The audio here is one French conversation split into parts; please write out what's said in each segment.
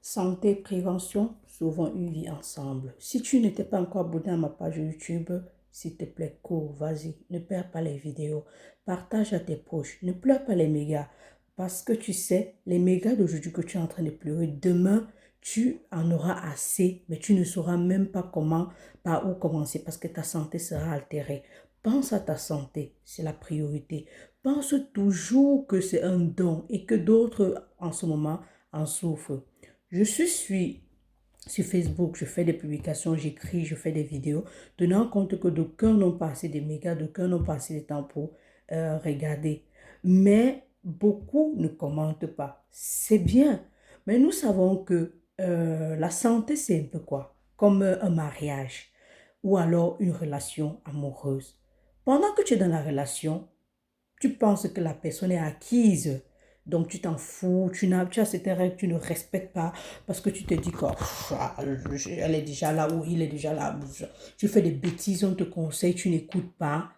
Santé, prévention, souvent une vie ensemble. Si tu n'étais pas encore abonné à ma page YouTube, s'il te plaît, cours, vas-y, ne perds pas les vidéos. Partage à tes proches, ne pleure pas les mégas. Parce que tu sais, les mégas d'aujourd'hui que tu es en train de pleurer, demain, tu en auras assez, mais tu ne sauras même pas comment, par où commencer, parce que ta santé sera altérée. Pense à ta santé, c'est la priorité. Pense toujours que c'est un don et que d'autres en ce moment en souffrent. Je suis sur Facebook, je fais des publications, j'écris, je fais des vidéos, tenant compte que d'aucuns n'ont pas assez de mégas, d'aucuns n'ont pas assez de temps pour regarder. Mais beaucoup ne commentent pas. C'est bien, mais nous savons que la santé, c'est un peu quoi? Comme un mariage ou alors une relation amoureuse. Pendant que tu es dans la relation, tu penses que la personne est acquise. Donc tu t'en fous, tu as certaines règles que tu ne respectes pas parce que tu te dis que elle est déjà là ou il est déjà là. Tu fais des bêtises, on te conseille, tu n'écoutes pas.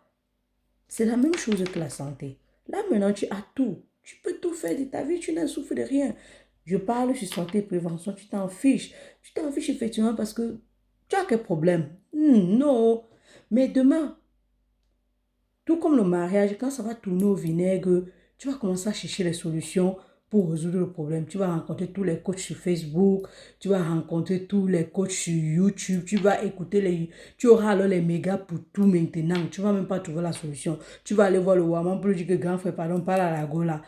C'est la même chose que la santé. Là maintenant, tu as tout. Tu peux tout faire de ta vie, tu n'en souffres de rien. Je parle sur santé et prévention, tu t'en fiches. Tu t'en fiches effectivement parce que tu as quel problème? Non. Mais demain, tout comme le mariage, quand ça va tourner au vinaigre, tu vas commencer à chercher les solutions pour résoudre le problème. Tu vas rencontrer tous les coachs sur Facebook, tu vas rencontrer tous les coachs sur YouTube, tu vas écouter les... Tu auras alors les mégas pour tout maintenant. Tu ne vas même pas trouver la solution. Tu vas aller voir le Waman pour lui dire que grand frère, pardon, parle à la gola.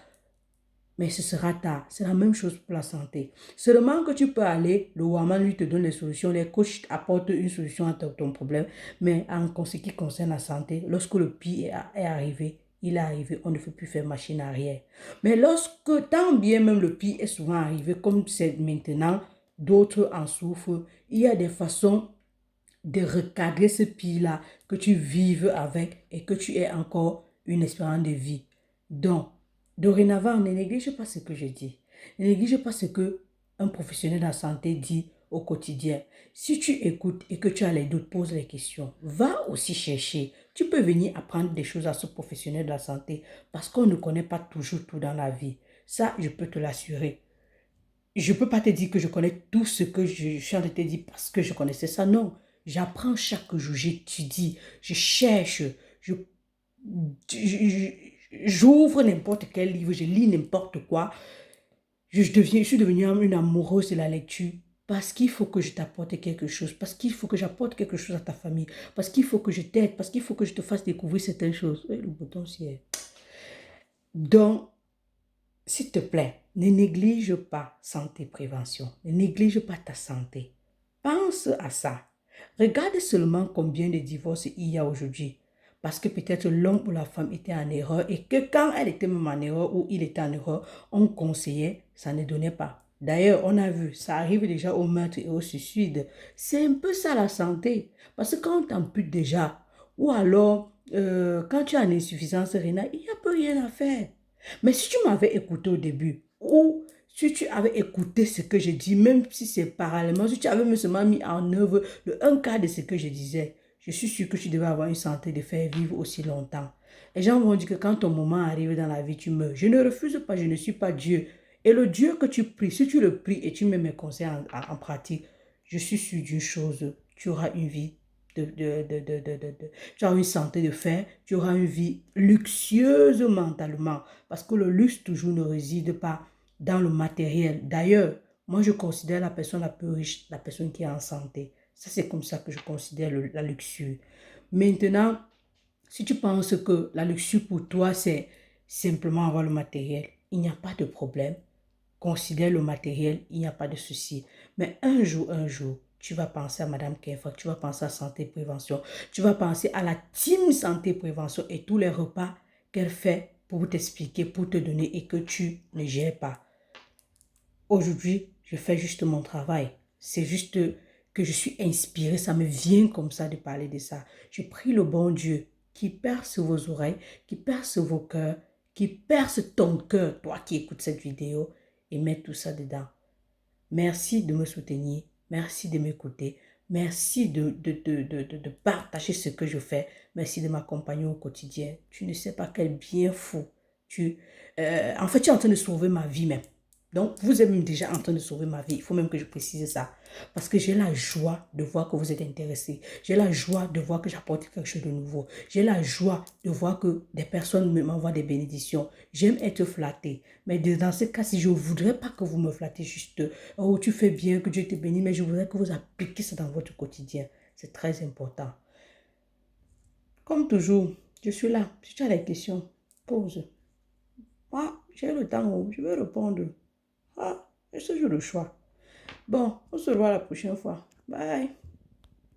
Mais ce sera tard. C'est la même chose pour la santé. Seulement que tu peux aller, le Waman lui te donne les solutions, les coachs apportent une solution à ton problème. Mais en ce qui concerne la santé, lorsque le pire est arrivé, il est arrivé, on ne peut plus faire machine arrière. Mais lorsque, tant bien même le pire est souvent arrivé, comme c'est maintenant, d'autres en souffrent, il y a des façons de recadrer ce pire-là, que tu vives avec et que tu aies encore une espérance de vie. Donc, dorénavant, ne néglige pas ce que je dis. Ne néglige pas ce que un professionnel de la santé dit au quotidien. Si tu écoutes et que tu as les doutes, pose les questions. Va aussi chercher. Tu peux venir apprendre des choses à ce professionnel de la santé parce qu'on ne connaît pas toujours tout dans la vie. Ça, je peux te l'assurer. Je ne peux pas te dire que je connais tout ce que je suis en train de te dire parce que je connaissais ça. Non, j'apprends chaque jour, j'étudie, je cherche, j'ouvre n'importe quel livre, je lis n'importe quoi. Je suis devenue une amoureuse de la lecture parce qu'il faut que je t'apporte quelque chose, parce qu'il faut que j'apporte quelque chose à ta famille, parce qu'il faut que je t'aide, parce qu'il faut que je te fasse découvrir certaines choses. Oui, le bouton, c'est... Donc, s'il te plaît, ne néglige pas santé prévention. Ne néglige pas ta santé. Pense à ça. Regarde seulement combien de divorces il y a aujourd'hui. Parce que peut-être l'homme ou la femme était en erreur et que quand elle était même en erreur ou il était en erreur, on conseillait, ça ne donnait pas. D'ailleurs, on a vu, ça arrive déjà au meurtre et au suicide. C'est un peu ça la santé. Parce que quand on t'ampute déjà, ou alors quand tu as une insuffisance rénale, il n'y a plus rien à faire. Mais si tu m'avais écouté au début, ou si tu avais écouté ce que je dis, même si c'est parallèlement, si tu avais seulement mis en œuvre le un quart de ce que je disais, je suis sûre que tu devais avoir une santé de faire vivre aussi longtemps. Les gens vont dire que quand ton moment arrive dans la vie, tu meurs. Je ne refuse pas, je ne suis pas Dieu. Et le Dieu que tu pries, si tu le pries et tu mets mes conseils en pratique, je suis sûre d'une chose, tu auras une vie tu auras une santé de fer, tu auras une vie luxueuse mentalement. Parce que le luxe toujours ne réside pas dans le matériel. D'ailleurs, moi je considère la personne la plus riche, la personne qui est en santé. Ça c'est comme ça que je considère la luxure. Maintenant, si tu penses que la luxure pour toi c'est simplement avoir le matériel, il n'y a pas de problème. Considère le matériel, il n'y a pas de souci. Mais un jour, tu vas penser à Madame Kefa, tu vas penser à santé prévention, tu vas penser à la team santé prévention et tous les repas qu'elle fait pour t'expliquer, pour te donner et que tu ne gères pas. Aujourd'hui, je fais juste mon travail. C'est juste que je suis inspirée, ça me vient comme ça de parler de ça. Je prie le bon Dieu qui perce vos oreilles, qui perce vos cœurs, qui perce ton cœur, toi qui écoutes cette vidéo, et mets tout ça dedans. Merci de me soutenir, merci de m'écouter, merci de partager ce que je fais, merci de m'accompagner au quotidien. Tu ne sais pas quel bien fou. En fait, tu es en train de sauver ma vie même. Donc, vous êtes même déjà en train de sauver ma vie. Il faut même que je précise ça. Parce que j'ai la joie de voir que vous êtes intéressé. J'ai la joie de voir que j'apporte quelque chose de nouveau. J'ai la joie de voir que des personnes m'envoient des bénédictions. J'aime être flattée. Mais dans ce cas, si je ne voudrais pas que vous me flattez juste, oh, tu fais bien, que Dieu te bénisse, mais je voudrais que vous appliquiez ça dans votre quotidien. C'est très important. Comme toujours, je suis là. Si tu as des questions, pose. Moi, j'ai le temps, je vais répondre. Ah, c'est toujours le choix. Bon, on se voit la prochaine fois. Bye.